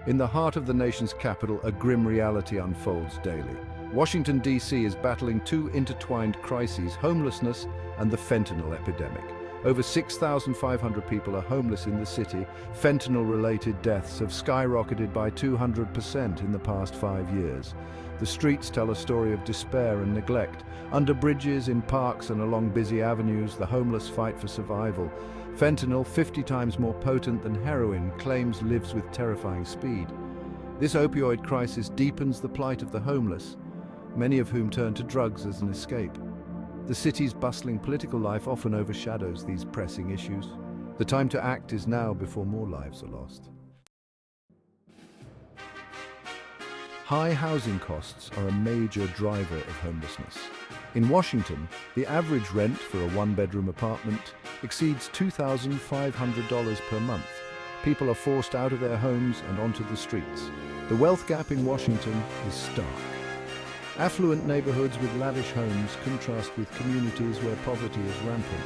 In the heart of the nation's capital, a grim reality unfolds daily. Washington, D.C. is battling two intertwined crises, homelessness and the fentanyl epidemic. Over 6,500 people are homeless in the city. Fentanyl-related deaths have skyrocketed by 200% in the past 5 years. The streets tell a story of despair and neglect. Under bridges, in parks and along busy avenues, the homeless fight for survival. Fentanyl, 50 times more potent than heroin, claims lives with terrifying speed. This opioid crisis deepens the plight of the homeless, many of whom turn to drugs as an escape. The city's bustling political life often overshadows these pressing issues. The time to act is now before more lives are lost. High housing costs are a major driver of homelessness. In Washington, the average rent for a one-bedroom apartment exceeds $2,500 per month. People are forced out of their homes and onto the streets. The wealth gap in Washington is stark. Affluent neighborhoods with lavish homes contrast with communities where poverty is rampant.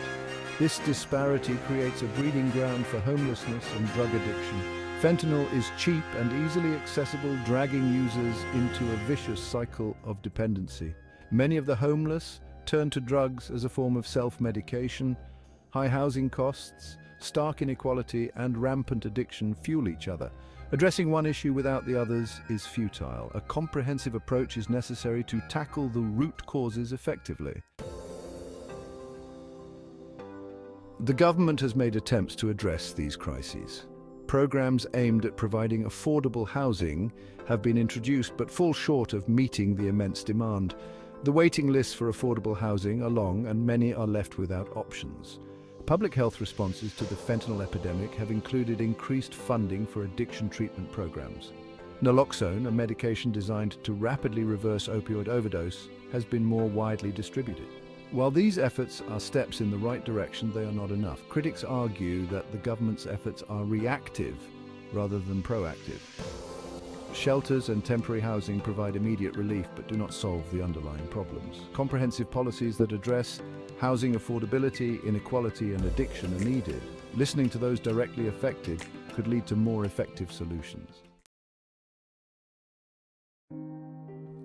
This disparity creates a breeding ground for homelessness and drug addiction. Fentanyl is cheap and easily accessible, dragging users into a vicious cycle of dependency. Many of the homeless turn to drugs as a form of self-medication. High housing costs, stark inequality, and rampant addiction fuel each other. Addressing one issue without the others is futile. A comprehensive approach is necessary to tackle the root causes effectively. The government has made attempts to address these crises. Programs aimed at providing affordable housing have been introduced but fall short of meeting the immense demand. The waiting lists for affordable housing are long and many are left without options. Public health responses to the fentanyl epidemic have included increased funding for addiction treatment programs. Naloxone, a medication designed to rapidly reverse opioid overdose, has been more widely distributed. While these efforts are steps in the right direction, they are not enough. Critics argue that the government's efforts are reactive rather than proactive. Shelters and temporary housing provide immediate relief but do not solve the underlying problems. Comprehensive policies that address housing affordability, inequality, and addiction are needed. Listening to those directly affected could lead to more effective solutions.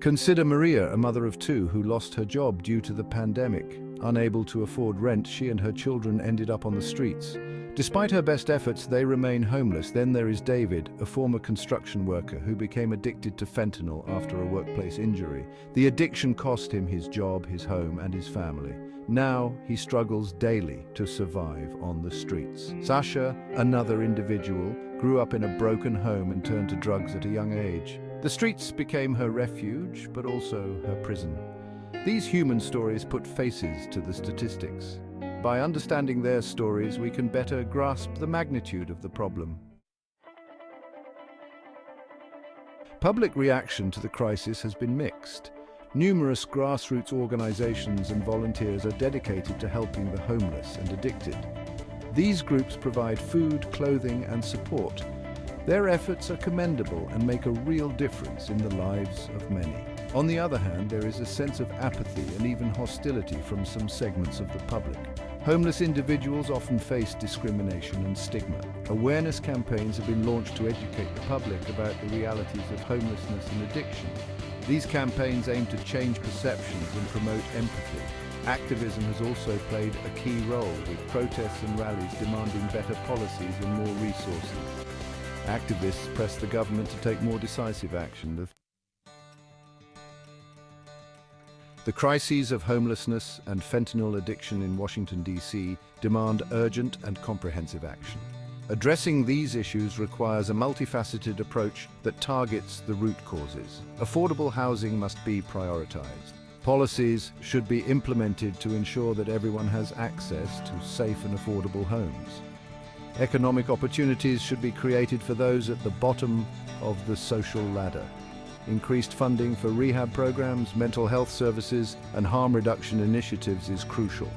Consider Maria, a mother of two who lost her job due to the pandemic. Unable to afford rent, she and her children ended up on the streets. Despite her best efforts, they remain homeless. Then there is David, a former construction worker who became addicted to fentanyl after a workplace injury. The addiction cost him his job, his home, and his family. Now he struggles daily to survive on the streets. Sasha, another individual, grew up in a broken home and turned to drugs at a young age. The streets became her refuge, but also her prison. These human stories put faces to the statistics. By understanding their stories, we can better grasp the magnitude of the problem. Public reaction to the crisis has been mixed. Numerous grassroots organizations and volunteers are dedicated to helping the homeless and addicted. These groups provide food, clothing, and support. Their efforts are commendable and make a real difference in the lives of many. On the other hand, there is a sense of apathy and even hostility from some segments of the public. Homeless individuals often face discrimination and stigma. Awareness campaigns have been launched to educate the public about the realities of homelessness and addiction. These campaigns aim to change perceptions and promote empathy. Activism has also played a key role, with protests and rallies demanding better policies and more resources. Activists press the government to take more decisive action. The crises of homelessness and fentanyl addiction in Washington, D.C. demand urgent and comprehensive action. Addressing these issues requires a multifaceted approach that targets the root causes. Affordable housing must be prioritized. Policies should be implemented to ensure that everyone has access to safe and affordable homes. Economic opportunities should be created for those at the bottom of the social ladder. Increased funding for rehab programs, mental health services, and harm reduction initiatives is crucial.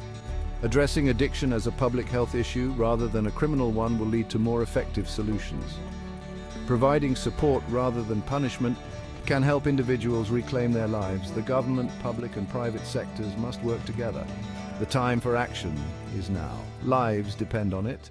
Addressing addiction as a public health issue rather than a criminal one will lead to more effective solutions. Providing support rather than punishment can help individuals reclaim their lives. The government, public, and private sectors must work together. The time for action is now. Lives depend on it.